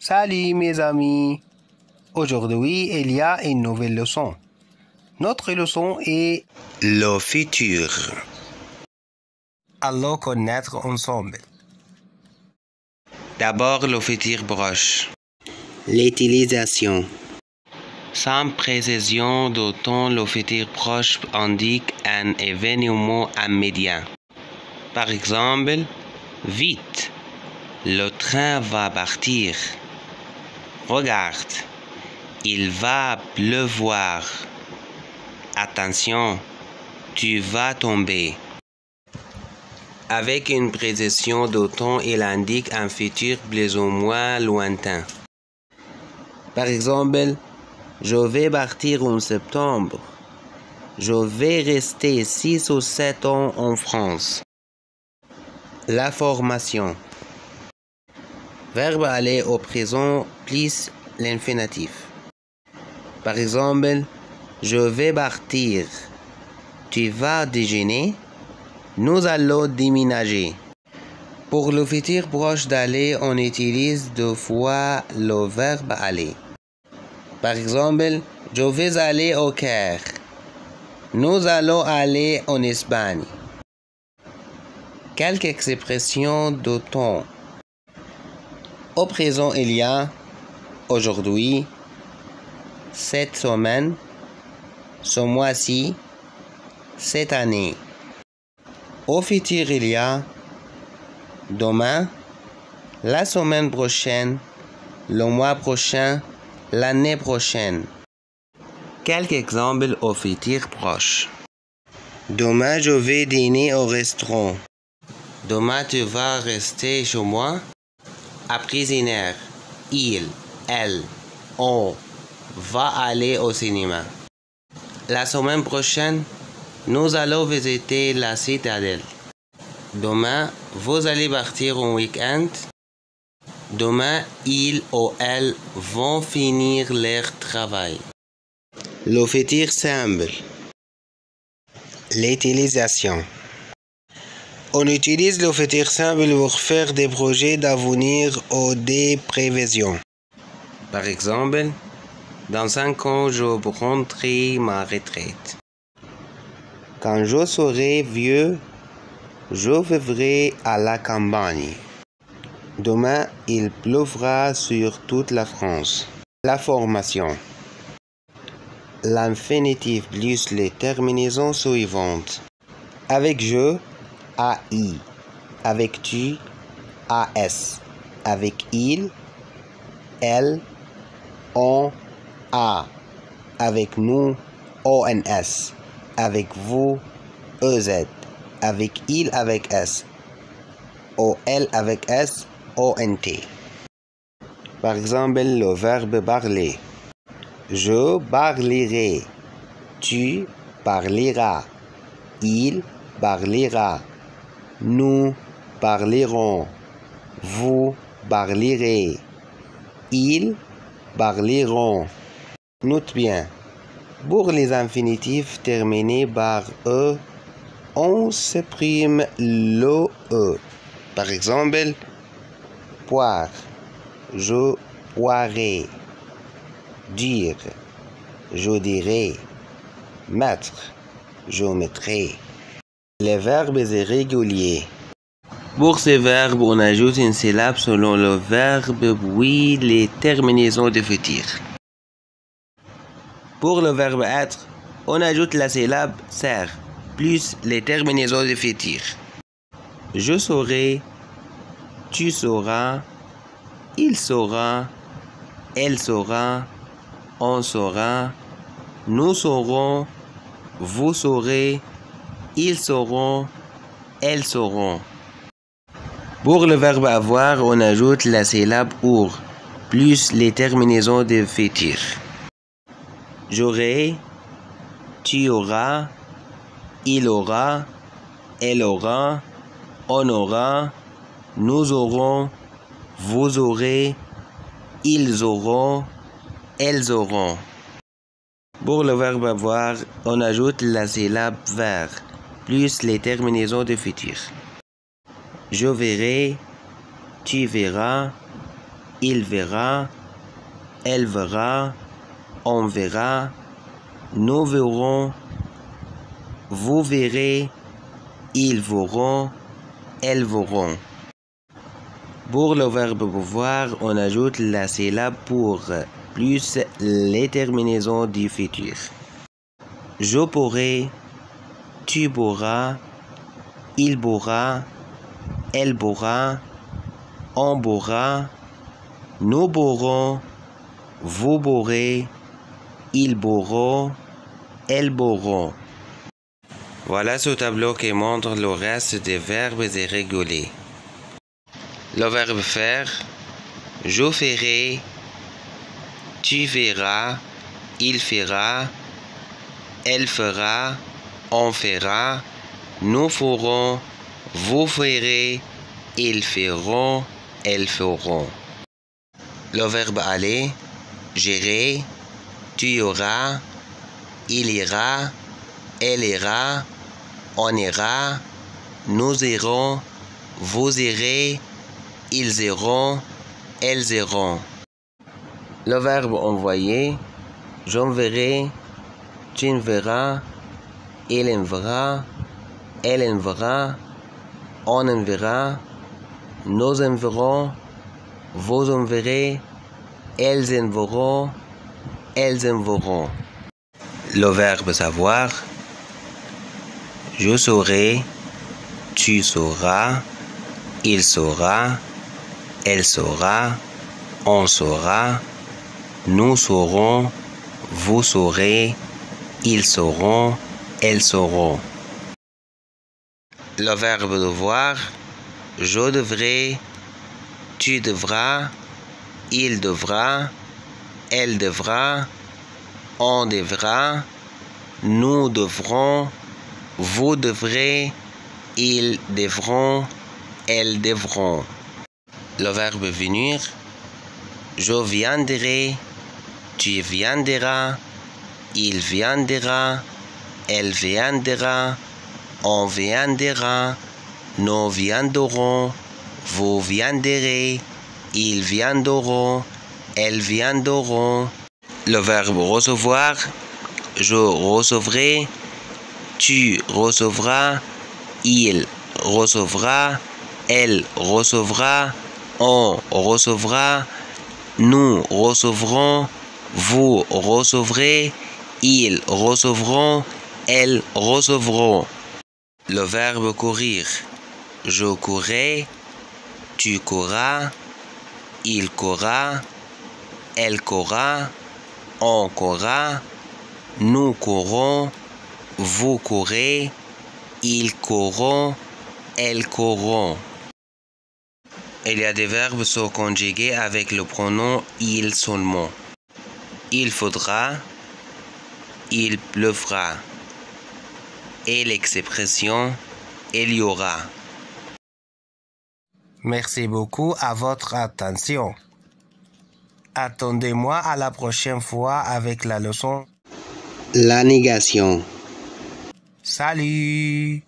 Salut mes amis! Aujourd'hui, il y a une nouvelle leçon. Notre leçon est le futur. allons connaître ensemble. D'abord le futur proche. L'utilisation. Sans précision de temps, le futur proche indique un événement immédiat. Par exemple, vite, le train va partir. Regarde, il va pleuvoir. Attention, tu vas tomber. Avec une précision de temps, il indique un futur plus ou moins lointain. Par exemple, je vais partir en septembre. Je vais rester 6 ou 7 ans en France. La formation. Verbe aller au présent plus l'infinitif. Par exemple, je vais partir. Tu vas déjeuner. Nous allons déménager. Pour le futur proche d'aller, on utilise deux fois le verbe aller. Par exemple, je vais aller au Caire. Nous allons aller en Espagne. Quelques expressions de temps. Au présent, il y a aujourd'hui, cette semaine, ce mois-ci, cette année. Au futur, il y a demain, la semaine prochaine, le mois prochain, l'année prochaine. Quelques exemples au futur proche. Demain, je vais dîner au restaurant. Demain, tu vas rester chez moi. Après une heure, il, elle, on va aller au cinéma. La semaine prochaine, nous allons visiter la citadelle. Demain, vous allez partir en week-end. Demain, il ou elle vont finir leur travail. Le futur simple. L'utilisation. On utilise le futur simple pour faire des projets d'avenir ou des prévisions. Par exemple, dans 5 ans, je prendrai ma retraite. Quand je serai vieux, je vivrai à la campagne. Demain, il pleuvra sur toute la France. La formation. L'infinitif plus les terminaisons suivantes. Avec je, AI. Avec tu, AS. Avec il, elle, on, A. Avec nous, ONS. Avec vous, EZ. Avec il, avec S. OL avec S, ONT. Par exemple, le verbe parler. Je parlerai. Tu parleras. Il parlera. Nous parlerons. Vous parlerez. Ils parleront. Note bien. Pour les infinitifs terminés par E, on supprime le E. Par exemple, poire. Je poirai. Dire. Je dirai. Mettre. Je mettrai. Les verbes irréguliers. Pour ces verbes, on ajoute une syllabe selon le verbe puis les terminaisons de futur. Pour le verbe être, on ajoute la syllabe ser plus les terminaisons de futur. Je saurai, tu sauras, il saura, elle saura, on saura, nous saurons, vous saurez, ils sauront, elles sauront. Pour le verbe avoir, on ajoute la syllabe our plus les terminaisons de futur. J'aurai, tu auras, il aura, elle aura, on aura, nous aurons, vous aurez, ils auront, elles auront. Pour le verbe avoir, on ajoute la syllabe vers plus les terminaisons de futur. Je verrai, tu verras, il verra, elle verra, on verra, nous verrons, vous verrez, ils verront, elles verront. Pour le verbe pouvoir, on ajoute la syllabe pour plus les terminaisons du futur. Je pourrai, tu pourras, il pourra, elle pourra, on pourra, nous pourrons, vous pourrez, ils pourront, elles pourront. Voilà ce tableau qui montre le reste des verbes irréguliers. Le verbe faire, je ferai, tu verras, il fera, elle fera, on fera, nous ferons, vous ferez, ils feront, elles feront. Le verbe aller, j'irai, tu iras, il ira, elle ira, on ira, nous irons, vous irez, ils iront, elles iront. Le verbe envoyer, j'enverrai, tu enverras, il enverra, elle enverra, on enverra, nous enverrons, vous enverrez, elles enverront, elles enverront. Le verbe savoir, je saurai, tu sauras, il saura, elle saura, on saura, nous saurons, vous saurez, ils sauront, elles sauront. Le verbe devoir, je devrai, tu devras, il devra, elle devra, on devra, nous devrons, vous devrez, ils devront, elles devront. Le verbe venir, je viendrai, tu viendras, il viendra, elle viendra, on viendra, nous viendrons, vous viendrez, ils viendront, elles viendront. Le verbe recevoir, je recevrai, tu recevras, il recevra, elle recevra, on recevra, nous recevrons, vous recevrez, ils recevront, elles recevront. Le verbe courir, je courrai, tu courras, il courra, elle courra, on courra, nous courons, vous courez, ils courront, elles courront. Il y a des verbes sont conjugués avec le pronom il seulement. Il faudra, il pleuvra. Et l'expression il y aura. Merci beaucoup à votre attention. Attendez-moi à la prochaine fois avec la leçon. La négation. Salut!